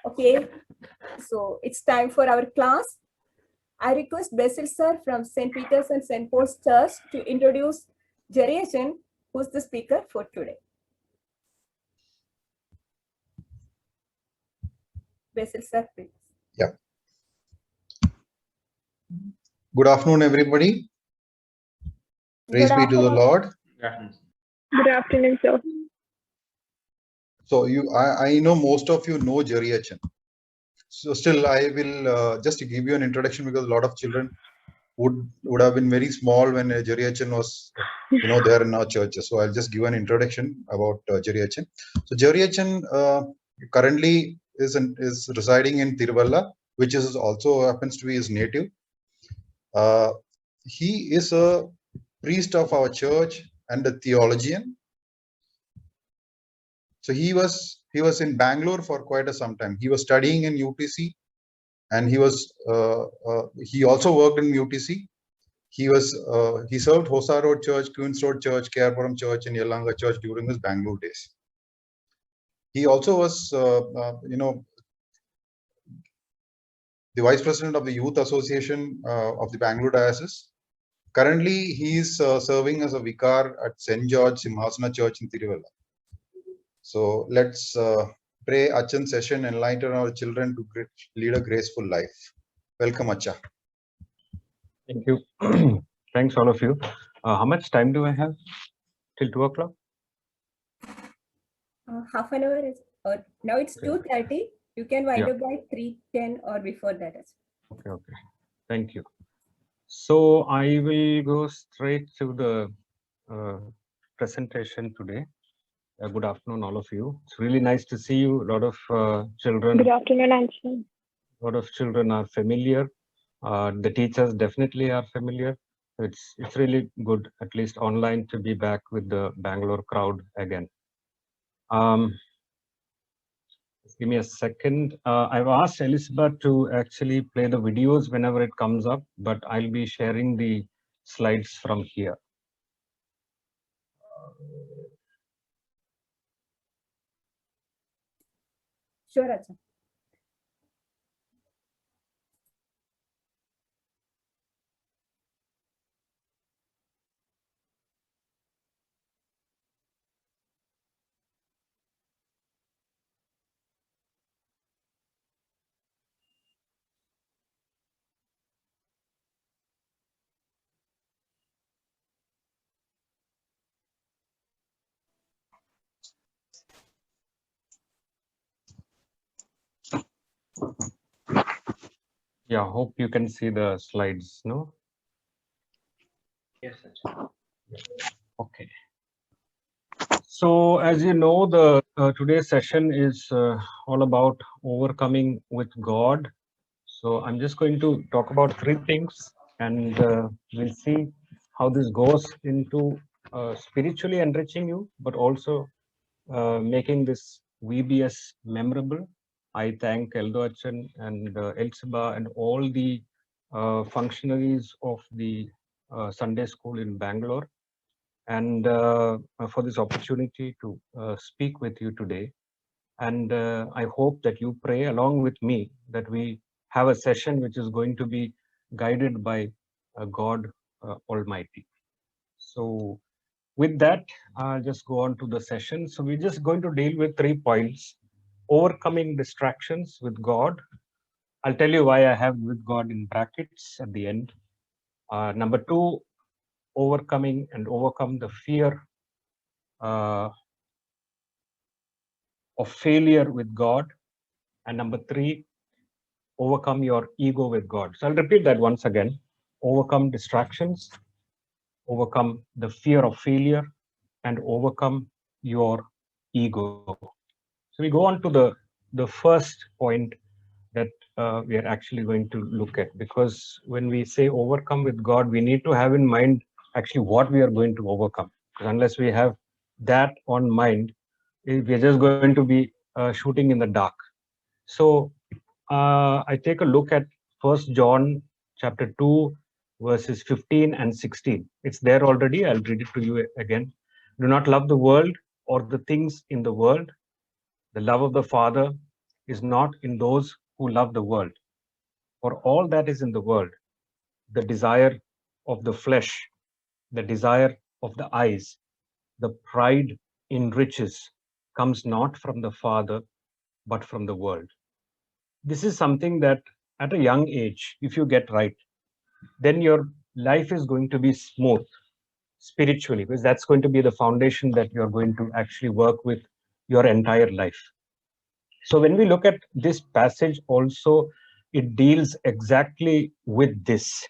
Okay, so it's time for our class. I request Basil sir from St. Peter's and St. Paul's Church to introduce Jeriachan, who's the speaker for today. Basil sir, please. Yeah. Good afternoon, everybody. Praise be to the Lord. Good afternoon, sir. So I know most of you know Jeriachan. So still, I will just to give you an introduction, because a lot of children would have been very small when Jeriachan was, there in our churches. So I'll just give an introduction about Jeriachan. So Jeriachan currently is residing in Tiruvalla, which is also happens to be his native. He is a priest of our church and a theologian. So he was in Bangalore for quite some time. He was studying in UTC, and he also worked in UTC. He served Hosa Road Church, Queens Road Church, Kerpuram Church, and Yelanga Church during his Bangalore days. He also was, the vice president of the Youth Association of the Bangalore Diocese. Currently, he is serving as a vicar at St. George Simhasana Church in Tiruvalla. So let's pray Achan's session, enlighten our children to lead a graceful life. Welcome, Acha. Thank you. Thanks, all of you. How much time do I have? Till 2 o'clock? Half an hour is, now it's 2:30. You can wind up by 3:10 or before that. Okay. Thank you. So I will go straight to the presentation today. Good afternoon, all of you. It's really nice to see you. A lot of children. Good afternoon, Anshul. A lot of children are familiar. The teachers definitely are familiar. It's really good, at least online, to be back with the Bangalore crowd again. Give me a second. I've asked Elizabeth to actually play the videos whenever it comes up, but I'll be sharing the slides from here. Sure, Acha. Yeah, hope you can see the slides, no? Yes, sir. Okay. So, as you know, the today's session is all about overcoming with God. So, I'm just going to talk about 3 things, and we'll see how this goes into spiritually enriching you, but also making this VBS memorable. I thank Eldo Achan and Elsiba and all the functionaries of the Sunday school in Bangalore, and for this opportunity to speak with you today. And I hope that you pray along with me that we have a session which is going to be guided by God Almighty. So with that, I'll just go on to the session. So we're just going to deal with 3 points: overcoming distractions with God. I'll tell you why I have with God in brackets at the end. Number 2, overcome the fear of failure with God. And number 3, overcome your ego with God. So I'll repeat that once again: overcome distractions, overcome the fear of failure, and overcome your ego. So we go on to the first point that we are actually going to look at, because when we say overcome with God, we need to have in mind actually what we are going to overcome. Because unless we have that on mind, we're just going to be shooting in the dark. So I take a look at 1 John chapter 2, verses 15 and 16. It's there already. I'll read it to you again. Do not love the world or the things in the world. The love of the Father is not in those who love the world. For all that is in the world, the desire of the flesh, the desire of the eyes, the pride in riches comes not from the Father, but from the world. This is something that at a young age, if you get right, then your life is going to be smooth spiritually, because that's going to be the foundation that you're going to actually work with your entire life. So when we look at this passage also, it deals exactly with this,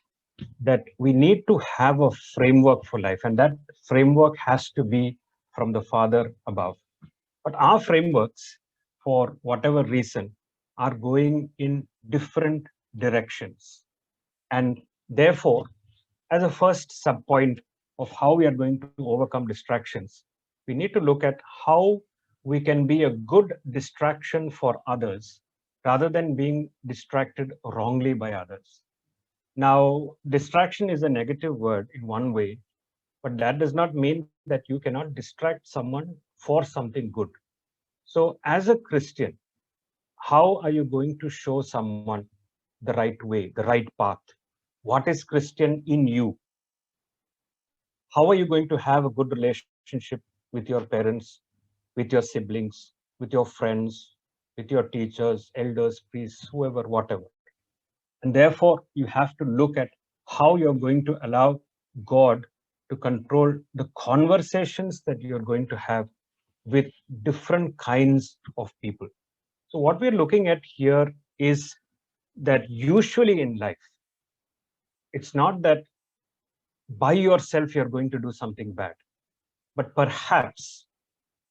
that we need to have a framework for life, and that framework has to be from the Father above. But our frameworks, for whatever reason, are going in different directions. And therefore, as a first sub point of how we are going to overcome distractions, we need to look at how we can be a good distraction for others rather than being distracted wrongly by others. Now, distraction is a negative word in one way, but that does not mean that you cannot distract someone for something good. So, as a Christian, how are you going to show someone the right way, the right path? What is Christian in you? How are you going to have a good relationship with your parents, with your siblings, with your friends, with your teachers, elders, priests, whoever, whatever? And therefore, you have to look at how you're going to allow God to control the conversations that you're going to have with different kinds of people. So, what we're looking at here is that usually in life, it's not that by yourself you're going to do something bad, but perhaps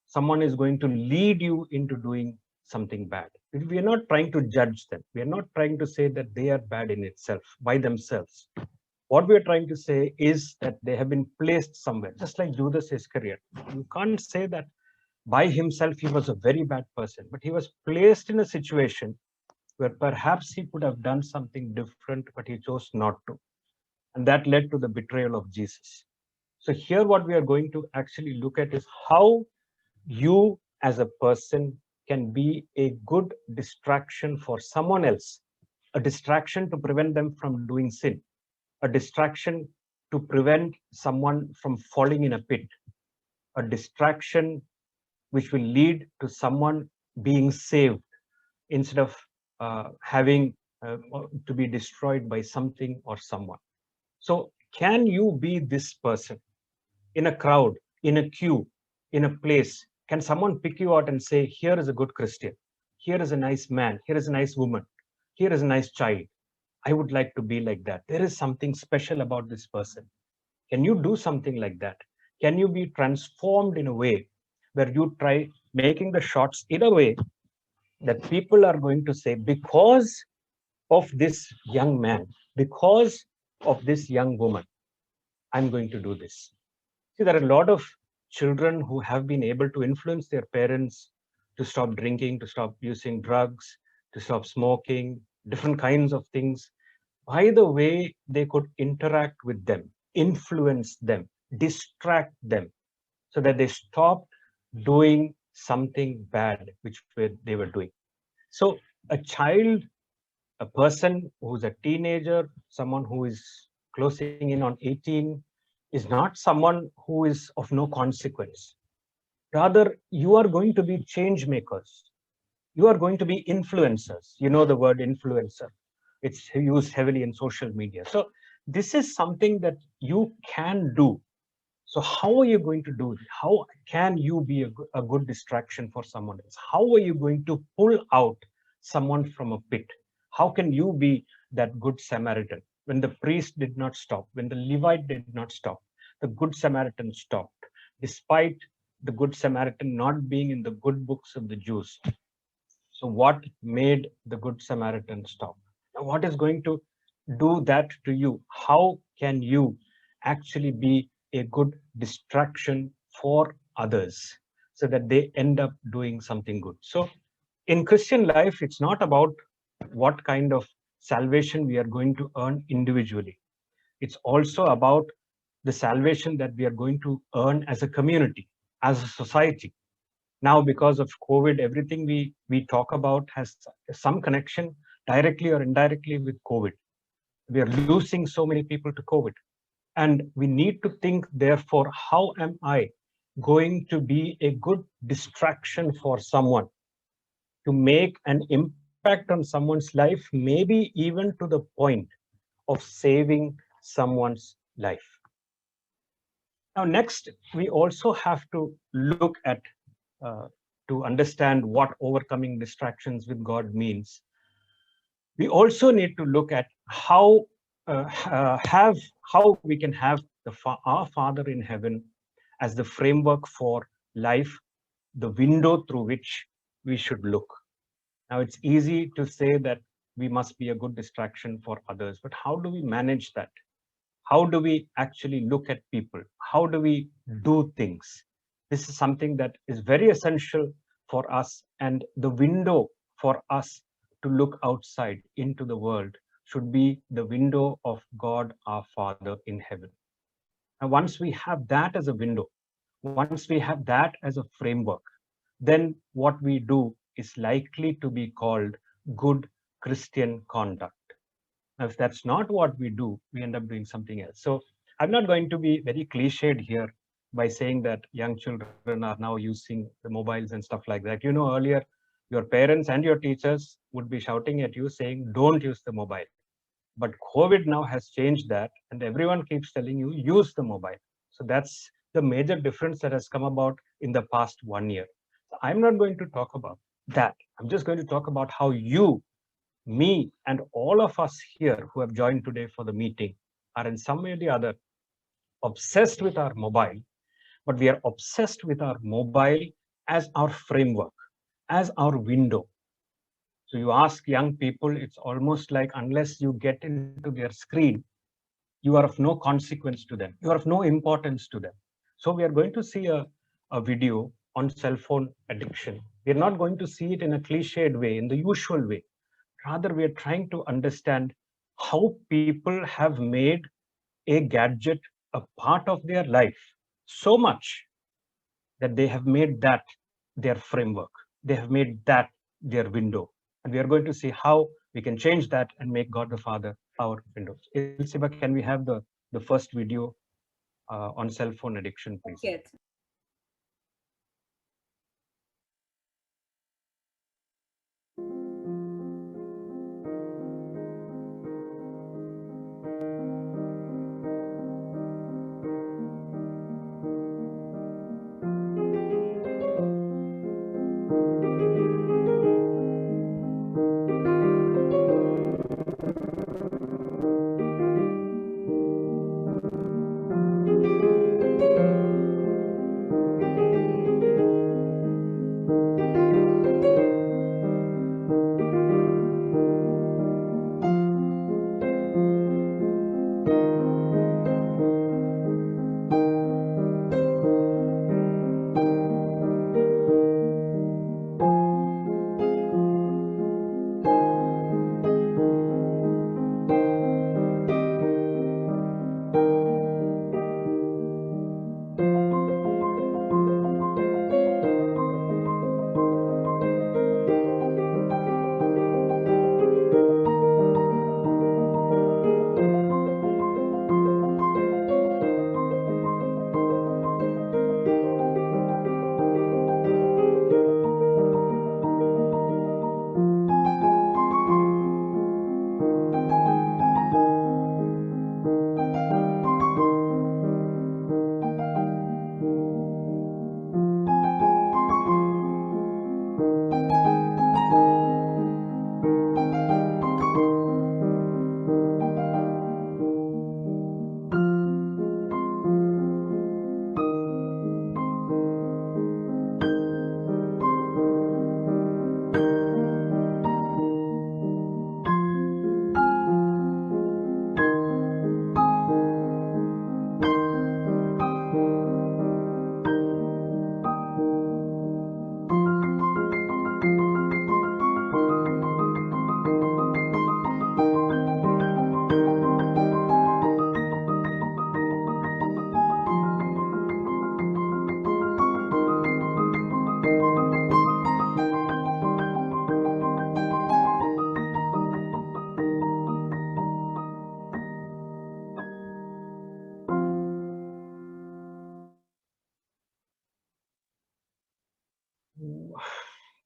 someone is going to lead you into doing something bad. We are not trying to judge them. We are not trying to say that they are bad in itself, by themselves. What we are trying to say is that they have been placed somewhere, just like Judas Iscariot. You can't say that by himself he was a very bad person, but he was placed in a situation where perhaps he could have done something different, but he chose not to. And that led to the betrayal of Jesus. So here what we are going to actually look at is how you as a person can be a good distraction for someone else, a distraction to prevent them from doing sin, a distraction to prevent someone from falling in a pit, a distraction which will lead to someone being saved instead of having to be destroyed by something or someone. So, can you be this person in a crowd, in a queue, in a place? Can someone pick you out and say, here is a good Christian, here is a nice man, here is a nice woman, here is a nice child? I would like to be like that. There is something special about this person. Can you do something like that? Can you be transformed in a way where you try making the shots in a way that people are going to say, because of this young man, because of this young woman, I'm going to do this. See, there are a lot of children who have been able to influence their parents to stop drinking, to stop using drugs, to stop smoking, different kinds of things. By the way, they could interact with them, influence them, distract them, so that they stopped doing something bad which they were doing. So a child, a person who's a teenager, someone who is closing in on 18, is not someone who is of no consequence. Rather, you are going to be change makers. You are going to be influencers. You know the word influencer. It's used heavily in social media. So this is something that you can do. So how are you going to do it? How can you be a good distraction for someone else? How are you going to pull out someone from a pit? How can you be that good Samaritan? When the priest did not stop, when the Levite did not stop, the good Samaritan stopped, despite the good Samaritan not being in the good books of the Jews. So what made the good Samaritan stop? Now, what is going to do that to you? How can you actually be a good distraction for others so that they end up doing something good? So in Christian life, it's not about what kind of salvation we are going to earn individually. It's also about the salvation that we are going to earn as a community, as a society. Now, because of COVID, everything we talk about has some connection directly or indirectly with COVID. We are losing so many people to COVID. And we need to think, therefore, how am I going to be a good distraction for someone to make an impact on someone's life, maybe even to the point of saving someone's life. Now, next, we also have to look at, to understand what overcoming distractions with God means. We also need to look at how we can have our Father in heaven as the framework for life, the window through which we should look. Now, it's easy to say that we must be a good distraction for others, but how do we manage that? How do we actually look at people? How do we do things? This is something that is very essential for us, and the window for us to look outside into the world should be the window of God our Father in heaven. And once we have that as a window, once we have that as a framework, then what we do is likely to be called good Christian conduct. Now, if that's not what we do, we end up doing something else. So I'm not going to be very cliched here by saying that young children are now using the mobiles and stuff like that. You know, earlier, your parents and your teachers would be shouting at you saying, don't use the mobile. But COVID now has changed that, and everyone keeps telling you, use the mobile. So that's the major difference that has come about in the past 1 year. So I'm not going to talk about that. I'm just going to talk about how you, me, and all of us here who have joined today for the meeting are in some way or the other obsessed with our mobile, but we are obsessed with our mobile as our framework, as our window. So you ask young people, it's almost like unless you get into their screen, you are of no consequence to them. You are of no importance to them. So we are going to see a video on cell phone addiction. We're not going to see it in a cliched way, in the usual way. Rather, we are trying to understand how people have made a gadget a part of their life so much that they have made that their framework. They have made that their window. And we are going to see how we can change that and make God the Father our window. Ilsiba, can we have the first video on cell phone addiction, please? Yes.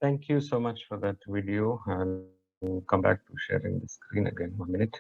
Thank you so much for that video. I'll come back to sharing the screen again. 1 minute.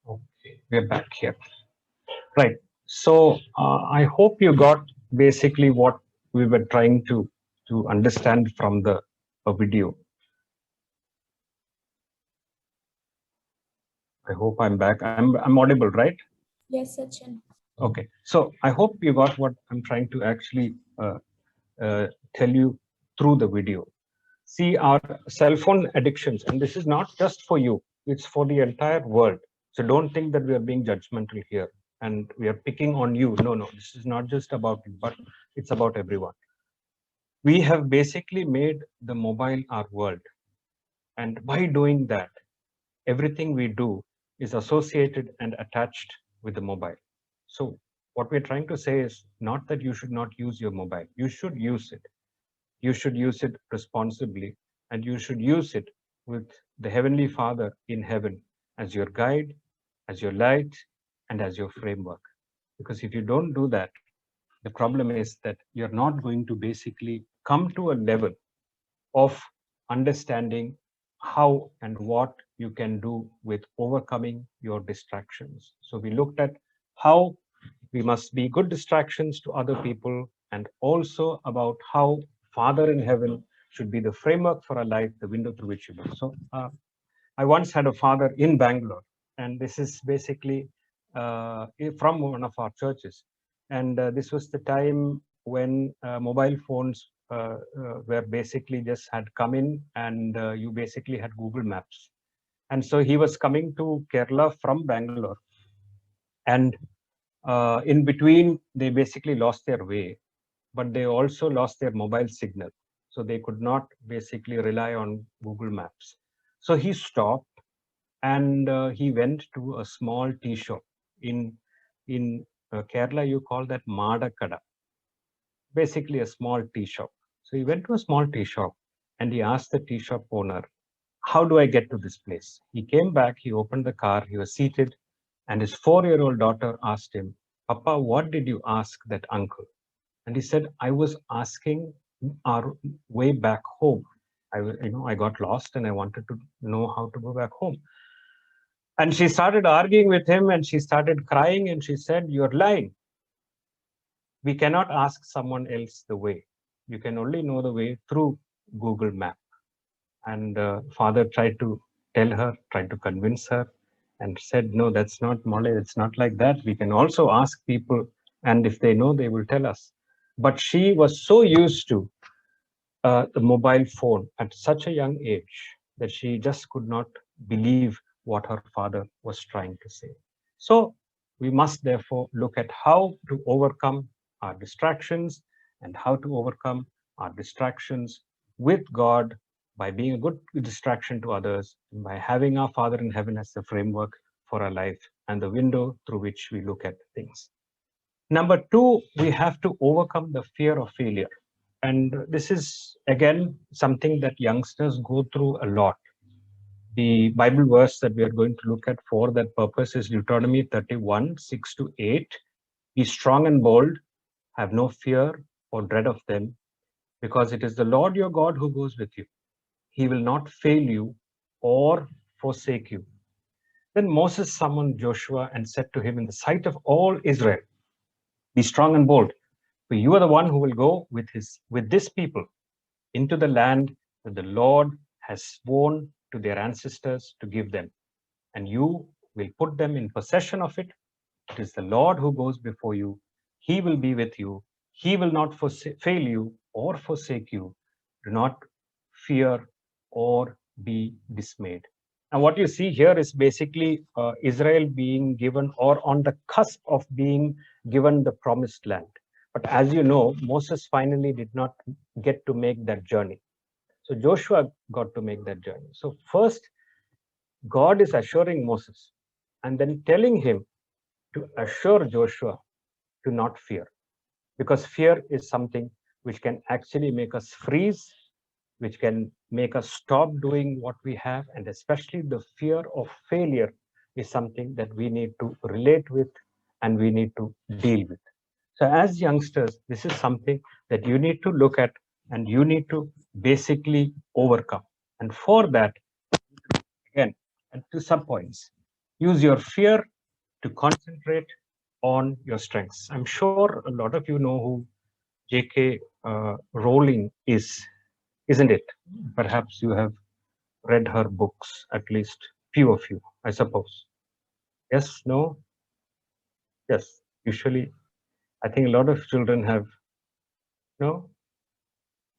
Okay, we're back here. Right. So I hope you got basically what we were trying to understand from the video. I hope I'm back. I'm audible, right? Yes, Sachin. Okay. So I hope you got what I'm trying to actually tell you through the video. See, our cell phone addictions, and this is not just for you, it's for the entire world. So don't think that we are being judgmental here and we are picking on you. No, no, this is not just about you, but it's about everyone. We have basically made the mobile our world. And by doing that, everything we do is associated and attached with the mobile. So what we're trying to say is not that you should not use your mobile. You should use it. You should use it responsibly, and you should use it with the Heavenly Father in heaven as your guide, as your light, and as your framework. Because if you don't do that, the problem is that you're not going to basically come to a level of understanding how and what you can do with overcoming your distractions. So we looked at how we must be good distractions to other people, and also about how Father in heaven should be the framework for our life, the window through which you look. So I once had a father in Bangalore, and this is basically from one of our churches. And this was the time when mobile phones were basically just had come in, and you basically had Google Maps. And so he was coming to Kerala from Bangalore, and in between, they basically lost their way, but they also lost their mobile signal. So they could not basically rely on Google Maps. So he stopped, and he went to a small tea shop in Kerala. You call that Madakada, basically a small tea shop. So he went to a small tea shop, and he asked the tea shop owner, "How do I get to this place?" He came back, he opened the car, he was seated, and his 4-year-old daughter asked him, "Papa, what did you ask that uncle?" And he said, "I was asking our way back home. I got lost and I wanted to know how to go back home." And she started arguing with him, and she started crying, and she said, "You're lying. We cannot ask someone else the way. You can only know the way through Google Map." And father tried to tell her, tried to convince her, and said, "No, that's not Molly. It's not like that. We can also ask people, and if they know, they will tell us." But she was so used to the mobile phone at such a young age that she just could not believe what her father was trying to say. So we must therefore look at how to overcome our distractions and how to overcome our distractions with God by being a good distraction to others, and by having our Father in heaven as the framework for our life and the window through which we look at things. Number two, we have to overcome the fear of failure. And this is, again, something that youngsters go through a lot. The Bible verse that we are going to look at for that purpose is Deuteronomy 31, 6 to 8. "Be strong and bold, have no fear or dread of them, because it is the Lord your God who goes with you. He will not fail you or forsake you." Then Moses summoned Joshua and said to him in the sight of all Israel, "Be strong and bold, for you are the one who will go with this people into the land that the Lord has sworn to their ancestors to give them, and you will put them in possession of it. It is the Lord who goes before you. He will be with you. He will not fail you or forsake you. Do not fear or be dismayed." And what you see here is basically Israel being given, or on the cusp of being given, the promised land. But as you know, Moses finally did not get to make that journey. So Joshua got to make that journey. So first, God is assuring Moses and then telling him to assure Joshua to not fear, because fear is something which can actually make us freeze, which can make us stop doing what we have, and especially the fear of failure is something that we need to relate with and we need to deal with. So as youngsters, this is something that you need to look at and you need to basically overcome. And for that, again, to some points, use your fear to concentrate on your strengths. I'm sure a lot of you know who J.K. Rowling is, isn't it? Perhaps you have read her books, at least few of you, I suppose. Yes, no? Yes, usually I think a lot of children have. No?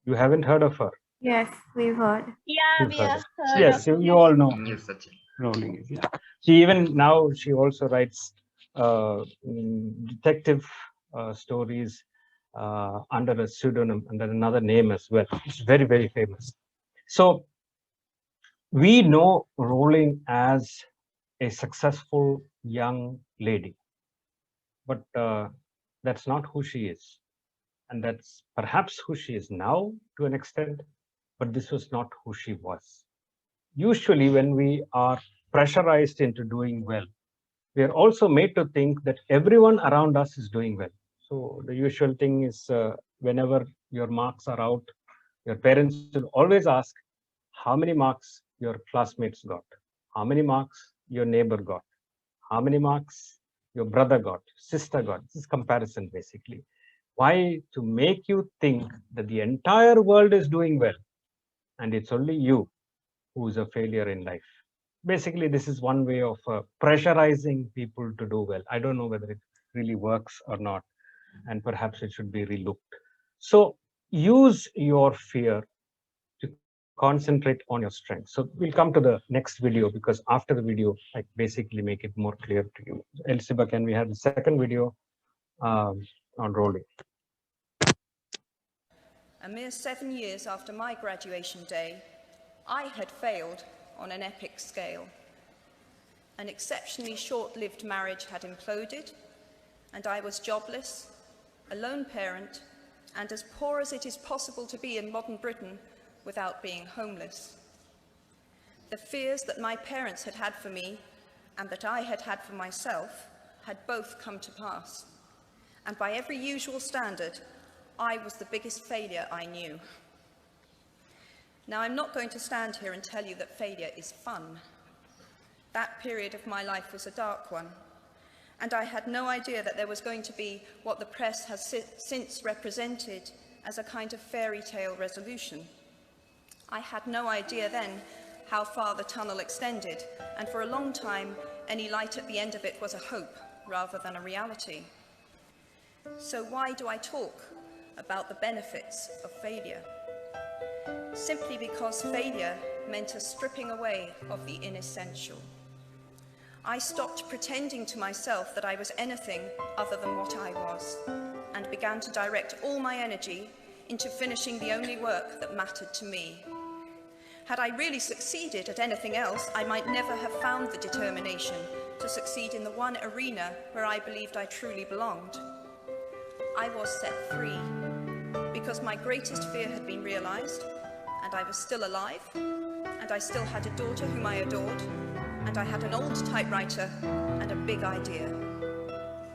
You haven't heard of her? Yes, we've heard. Yeah, You've we heard have of heard Yes, of you all know Yes, Sachin. Rowling is, yeah. She even now, she also writes detective stories under a pseudonym, under another name as well. It's very, very famous. So we know Rowling as a successful young lady, but that's not who she is. And that's perhaps who she is now to an extent, but this was not who she was. Usually when we are pressurized into doing well, we are also made to think that everyone around us is doing well. So the usual thing is whenever your marks are out, your parents will always ask how many marks your classmates got, how many marks your neighbor got, how many marks your brother got, sister got. This is comparison basically. Why? To make you think that the entire world is doing well and it's only you who is a failure in life. Basically, this is one way of pressurizing people to do well. I don't know whether it really works or not, and perhaps it should be relooked. So use your fear to concentrate on your strengths. So we'll come to the next video, because after the video, I basically make it more clear to you. Elsiba, can we have the second video on Rowling? A mere 7 years after my graduation day, I had failed on an epic scale. An exceptionally short-lived marriage had imploded, and I was jobless, a lone parent, and as poor as it is possible to be in modern Britain without being homeless. The fears that my parents had had for me and that I had had for myself had both come to pass. And by every usual standard, I was the biggest failure I knew. Now, I'm not going to stand here and tell you that failure is fun. That period of my life was a dark one, and I had no idea that there was going to be what the press has since represented as a kind of fairy tale resolution. I had no idea then how far the tunnel extended, and for a long time, any light at the end of it was a hope rather than a reality. So why do I talk about the benefits of failure? Simply because failure meant a stripping away of the inessential. I stopped pretending to myself that I was anything other than what I was, and began to direct all my energy into finishing the only work that mattered to me. Had I really succeeded at anything else, I might never have found the determination to succeed in the one arena where I believed I truly belonged. I was set free because my greatest fear had been realized, and I was still alive, and I still had a daughter whom I adored, and I had an old typewriter and a big idea.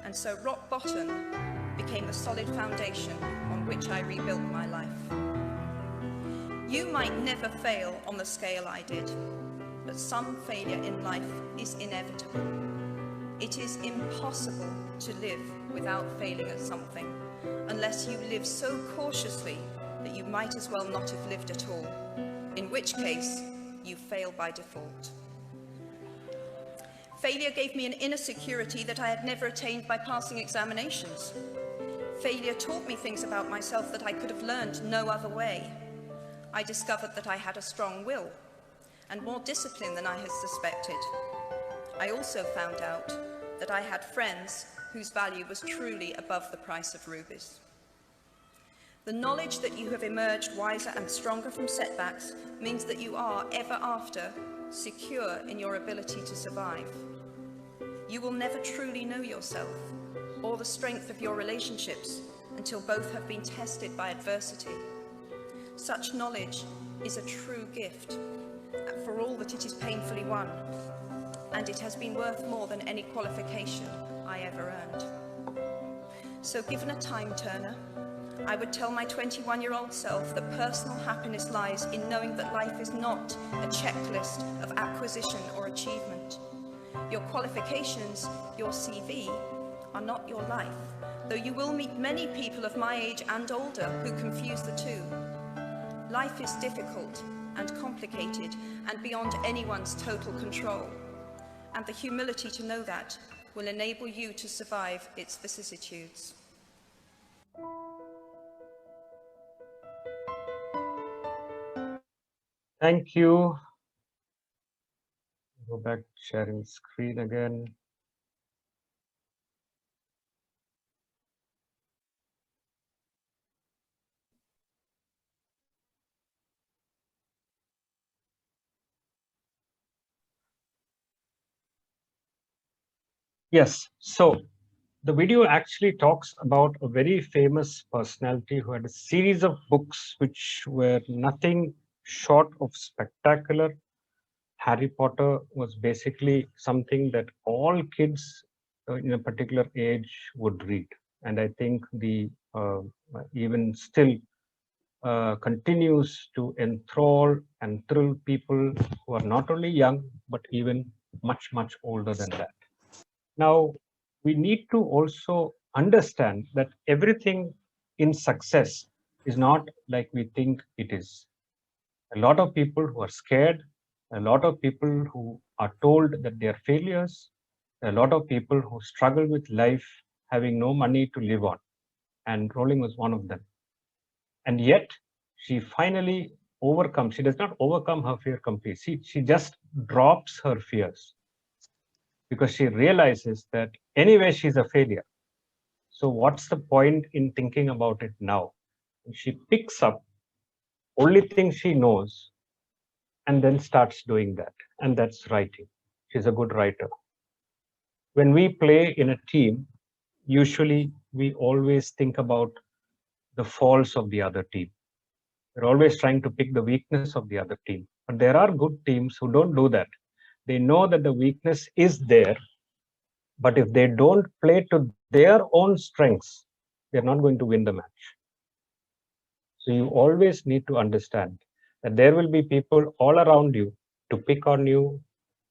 And so rock bottom became the solid foundation on which I rebuilt my life. You might never fail on the scale I did, but some failure in life is inevitable. It is impossible to live without failing at something, unless you live so cautiously that you might as well not have lived at all, in which case you fail by default. Failure gave me an inner security that I had never attained by passing examinations. Failure taught me things about myself that I could have learned no other way. I discovered that I had a strong will. and more disciplined than I had suspected. I also found out that I had friends whose value was truly above the price of rubies. The knowledge that you have emerged wiser and stronger from setbacks means that you are, ever after, secure in your ability to survive. You will never truly know yourself or the strength of your relationships until both have been tested by adversity. Such knowledge is a true gift for all that it is painfully won, and it has been worth more than any qualification I ever earned. So given a time turner, I would tell my 21-year-old self that personal happiness lies in knowing that life is not a checklist of acquisition or achievement. Your qualifications, your CV, are not your life, though you will meet many people of my age and older who confuse the two. Life is difficult and complicated and beyond anyone's total control, and the humility to know that will enable you to survive its vicissitudes. Thank you. Go back to sharing screen again. Yes, so the video actually talks about a very famous personality who had a series of books which were nothing short of spectacular. Harry Potter was basically something that all kids in a particular age would read. And I think the even still continues to enthrall and thrill people who are not only young, but even much, much older than that. Now, we need to also understand that everything in success is not like we think it is. A lot of people who are scared, a lot of people who are told that they are failures, a lot of people who struggle with life having no money to live on. And Rowling was one of them. And yet, she finally overcomes, she does not overcome her fear completely. She just drops her fears because she realizes that anyway, she's a failure. So what's the point in thinking about it now? She picks up only thing she knows and then starts doing that. And that's writing. She's a good writer. When we play in a team, usually we always think about the faults of the other team. We're always trying to pick the weakness of the other team. But there are good teams who don't do that. They know that the weakness is there, but if they don't play to their own strengths, they're not going to win the match. So you always need to understand that there will be people all around you to pick on you,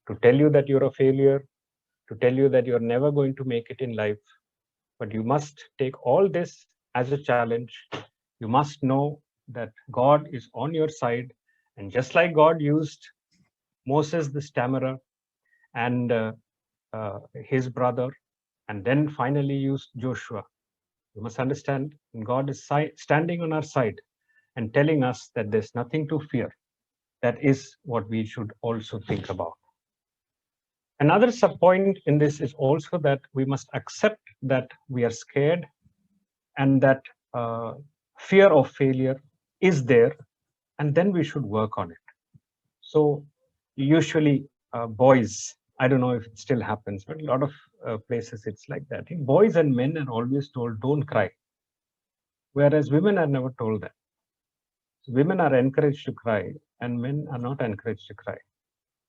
to tell you that you're a failure, to tell you that you're never going to make it in life. But you must take all this as a challenge. You must know that God is on your side. And just like God used Moses the stammerer and his brother, and then finally used Joshua, you must understand God is standing on our side and telling us that there's nothing to fear. That is what we should also think about. Another sub-point in this is also that we must accept that we are scared and that fear of failure is there, and then we should work on it. So usually boys, I don't know if it still happens, but a lot of places it's like that. Boys and men are always told, don't cry. Whereas women are never told that. So women are encouraged to cry and men are not encouraged to cry.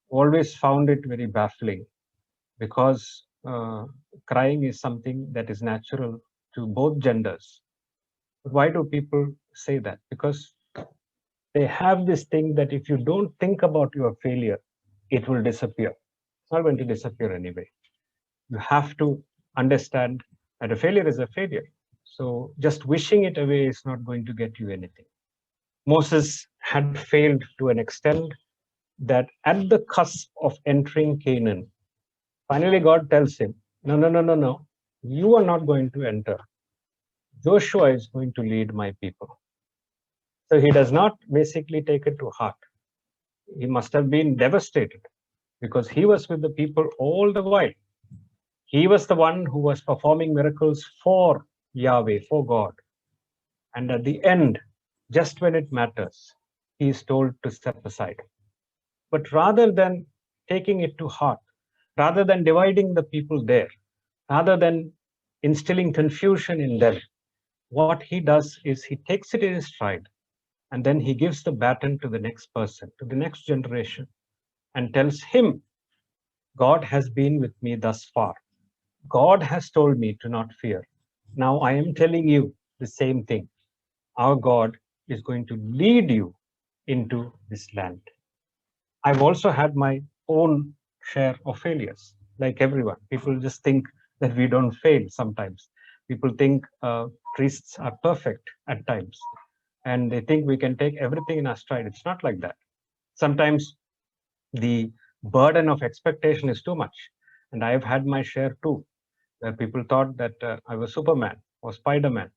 Always found it very baffling because crying is something that is natural to both genders. But why do people say that? Because they have this thing that if you don't think about your failure, it will disappear. It's not going to disappear anyway. You have to understand that a failure is a failure. So just wishing it away is not going to get you anything. Moses had failed to an extent that at the cusp of entering Canaan, finally God tells him, no, you are not going to enter. Joshua is going to lead my people. So he does not basically take it to heart. he must have been devastated because he was with the people all the while. He was the one who was performing miracles for Yahweh, for God. And at the end, just when it matters, he is told to step aside. But rather than taking it to heart, rather than dividing the people there, rather than instilling confusion in them, what he does is he takes it in his stride and then he gives the baton to the next person, to the next generation, and tells him, God has been with me thus far. God has told me to not fear. Now I am telling you the same thing. Our God is going to lead you into this land. I've also had my own share of failures, like everyone. People just think that we don't fail sometimes. People think priests are perfect at times, and they think we can take everything in our stride. It's not like that. Sometimes the burden of expectation is too much, and I've had my share too, where people thought that I was Superman or Spider-Man,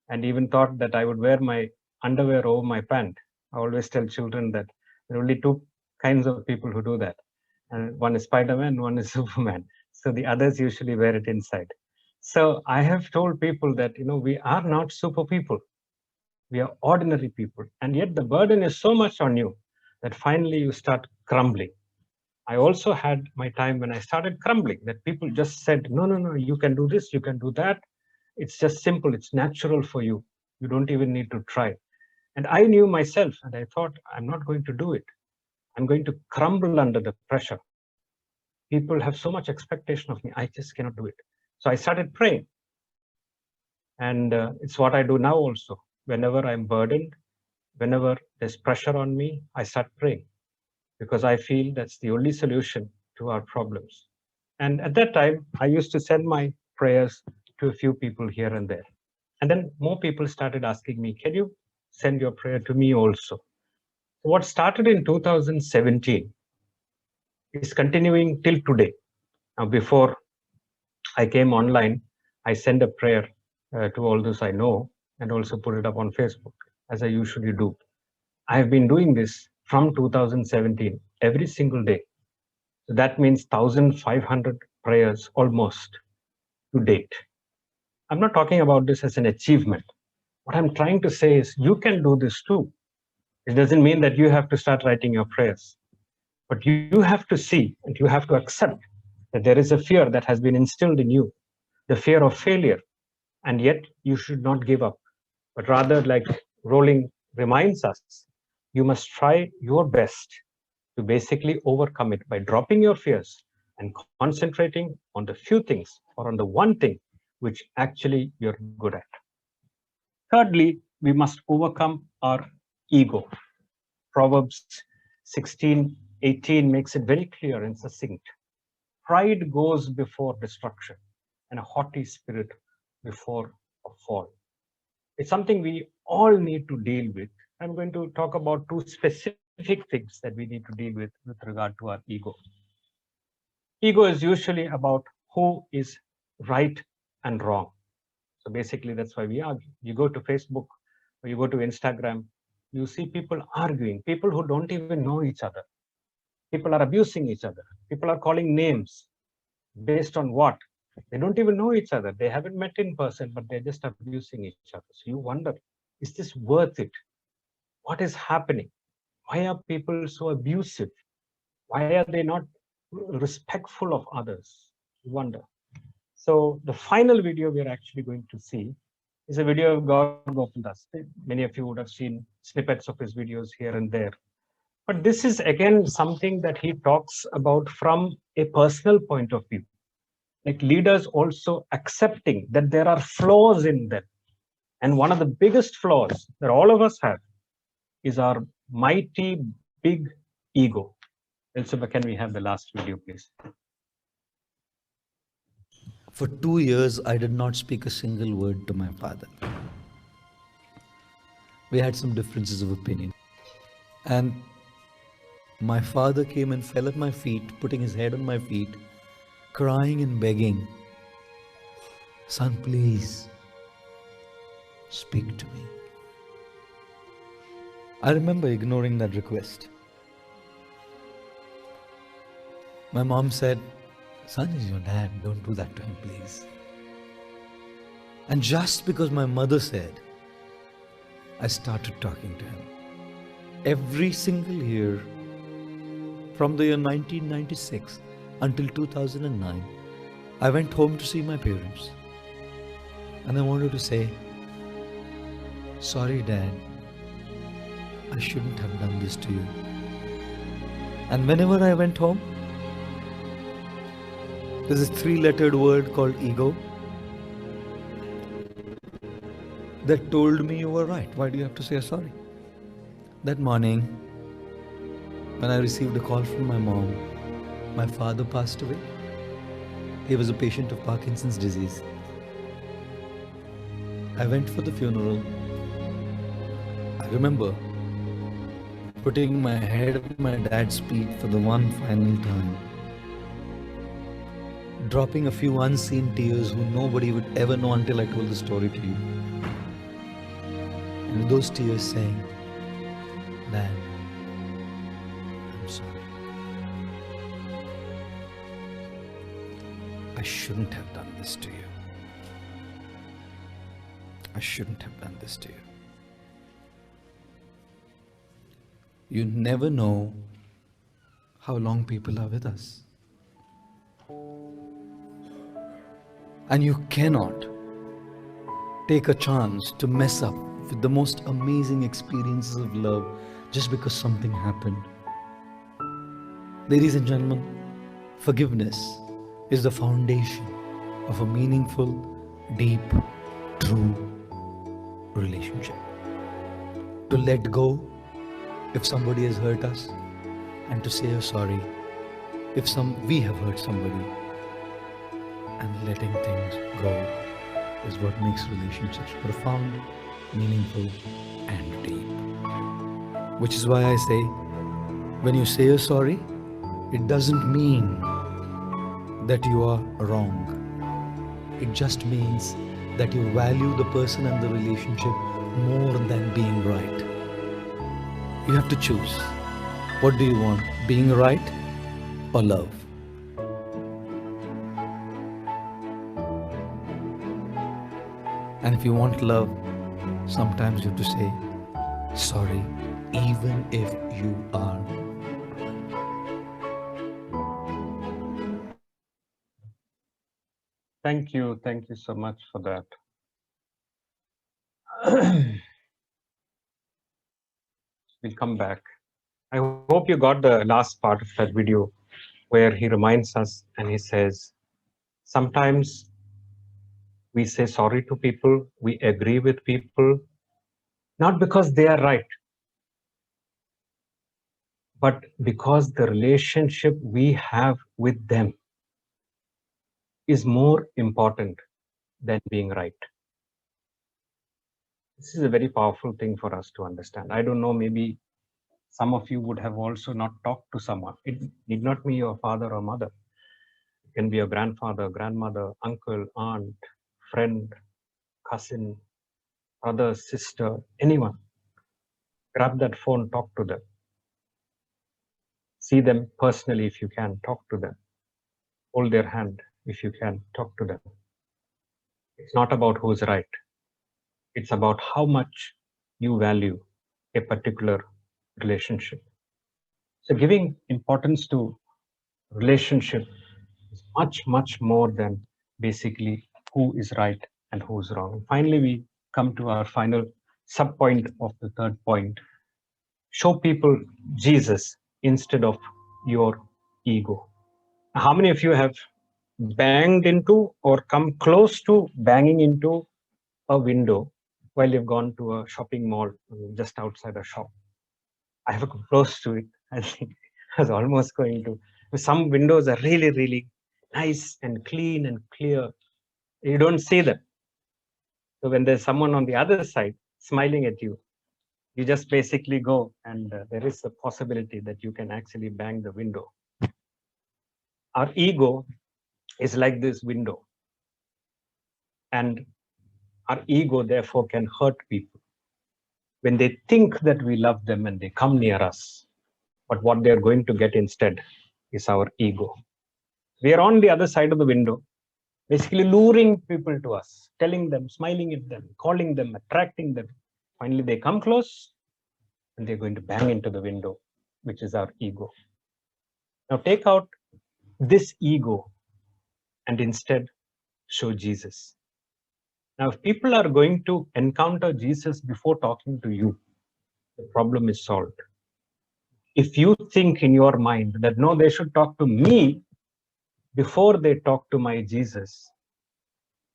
and even thought that I would wear my underwear over my pant. I always tell children that there are only two kinds of people who do that. And one is Spider-Man, one is Superman. So the others usually wear it inside. So I have told people that, we are not super people. We are ordinary people. And yet the burden is so much on you that finally you start crumbling. I also had my time when I started crumbling, that people just said, no, you can do this, you can do that. It's just simple. It's natural for you. You don't even need to try. And I knew myself, and I thought, I'm not going to do it. I'm going to crumble under the pressure. People have so much expectation of me. I just cannot do it. So I started praying. And it's what I do now also. Whenever I'm burdened, whenever there's pressure on me, I start praying, because I feel that's the only solution to our problems. And at that time, I used to send my prayers to a few people here and there. And then more people started asking me, can you send your prayer to me also? What started in 2017 is continuing till today. Now, before I came online, I send a prayer to all those I know and also put it up on Facebook, as I usually do. I have been doing this from 2017 every single day. So that means 1,500 prayers almost to date. I'm not talking about this as an achievement. What I'm trying to say is you can do this too. It doesn't mean that you have to start writing your prayers, but you have to see and you have to accept that there is a fear that has been instilled in you, the fear of failure, and yet you should not give up, but rather, like Rowling reminds us, you must try your best to basically overcome it by dropping your fears and concentrating on the few things or on the one thing which actually you're good at. Thirdly, we must overcome our ego. Proverbs 16:18 makes it very clear and succinct. Pride goes before destruction, and a haughty spirit before a fall. It's something we all need to deal with. I'm going to talk about two specific things that we need to deal with regard to our ego. Ego is usually about who is right and wrong. So basically, that's why we argue. You go to Facebook or you go to Instagram, you see people arguing, people who don't even know each other. People are abusing each other. People are calling names based on what? They don't even know each other. They haven't met in person, but they're just abusing each other. So you wonder, is this worth it? What is happening? Why are people so abusive? Why are they not respectful of others? You wonder. So the final video we're actually going to see is a video of God Gopaldas. Many of you would have seen snippets of his videos here and there. But this is again something that he talks about from a personal point of view. Like leaders also accepting that there are flaws in them. And one of the biggest flaws that all of us have is our mighty big ego. Elizabeth, can we have the last video, please? For 2 years, I did not speak a single word to my father. We had some differences of opinion. And my father came and fell at my feet, putting his head on my feet, crying and begging, "Son, please, speak to me." I remember ignoring that request. My mom said, "Son is your dad, don't do that to him, please." And just because my mother said, I started talking to him. Every single year, from the year 1996 until 2009, I went home to see my parents. And I wanted to say, "Sorry, Dad, I shouldn't have done this to you." And whenever I went home, there's a 3-lettered word called ego that told me, "You were right. Why do you have to say sorry?" That morning, when I received a call from my mom, my father passed away. He was a patient of Parkinson's disease. I went for the funeral. I remember putting my head on my dad's feet for the one final time, dropping a few unseen tears who nobody would ever know until I told the story to you. And those tears saying, "Dad, I'm sorry. I shouldn't have done this to you. I shouldn't have done this to you." You never know how long people are with us. And you cannot take a chance to mess up with the most amazing experiences of love just because something happened. Ladies and gentlemen, forgiveness is the foundation of a meaningful, deep, true relationship. To let go if somebody has hurt us, and to say sorry if we have hurt somebody, and letting things go is what makes relationships profound, meaningful, and deep. Which is why I say, when you say you're sorry, it doesn't mean that you are wrong. It just means that you value the person and the relationship more than being right. You have to choose. What do you want? Being right or love? And if you want love, sometimes you have to say sorry, even if you are. Thank you so much for that. We'll come back. I hope you got the last part of that video where he reminds us and he says, sometimes we say sorry to people, we agree with people, not because they are right, but because the relationship we have with them is more important than being right. This is a very powerful thing for us to understand. I don't know, maybe some of you would have also not talked to someone. It need not be your father or mother. It can be your grandfather, grandmother, uncle, aunt, friend, cousin, brother, sister, anyone. Grab that phone, talk to them. See them personally if you can, talk to them. Hold their hand if you can, talk to them. It's not about who's right. It's about how much you value a particular relationship. So giving importance to relationship is much, much more than basically who is right and who's wrong. And finally, we come to our final sub-point of the third point. Show people Jesus instead of your ego. How many of you have banged into or come close to banging into a window while you've gone to a shopping mall just outside a shop? I have come close to it. I think I was almost going to. Some windows are really, really nice and clean and clear. You don't see them. So when there's someone on the other side smiling at you, you just basically go, and there is a possibility that you can actually bang the window. Our ego is like this window, and our ego therefore can hurt people when they think that we love them and they come near us, but what they're going to get instead is our ego. We are on the other side of the window, basically luring people to us, telling them, smiling at them, calling them, attracting them. Finally, they come close and they're going to bang into the window, which is our ego. Now take out this ego and instead show Jesus. Now, if people are going to encounter Jesus before talking to you, the problem is solved. If you think in your mind that no, they should talk to me before they talk to my Jesus,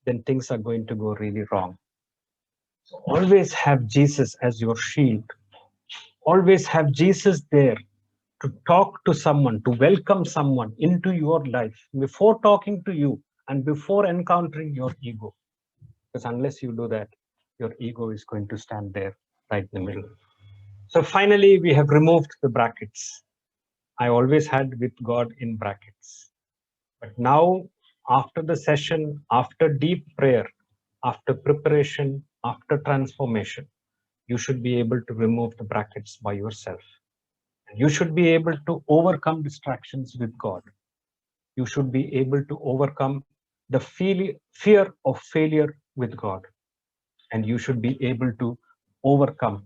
then things are going to go really wrong. So always have Jesus as your shield. Always have Jesus there to talk to someone, to welcome someone into your life before talking to you and before encountering your ego. Because unless you do that, your ego is going to stand there right in the middle. So finally, we have removed the brackets. I always had with God in brackets. But now, after the session, after deep prayer, after preparation, after transformation, you should be able to remove the brackets by yourself. You should be able to overcome distractions with God. You should be able to overcome the fear of failure with God. And you should be able to overcome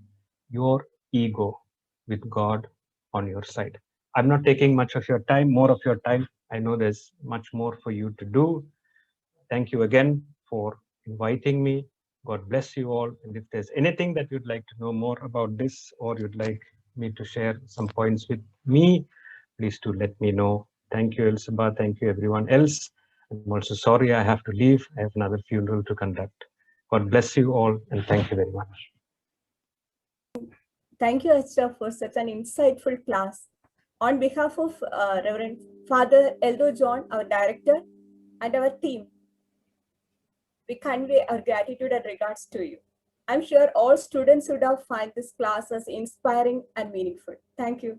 your ego with God on your side. I'm not taking much of your time, more of your time. I know there's much more for you to do. Thank you again for inviting me. God bless you all. And if there's anything that you'd like to know more about this, or you'd like me to share some points with me, please do let me know. Thank you, Elizabeth. Thank you, everyone else. I'm also sorry I have to leave. I have another funeral to conduct. God bless you all, and thank you very much. Thank you, Esther, for such an insightful class. On behalf of Reverend Father Eldo John, our director, and our team, we convey our gratitude and regards to you. I'm sure all students would have found this class as inspiring and meaningful. Thank you.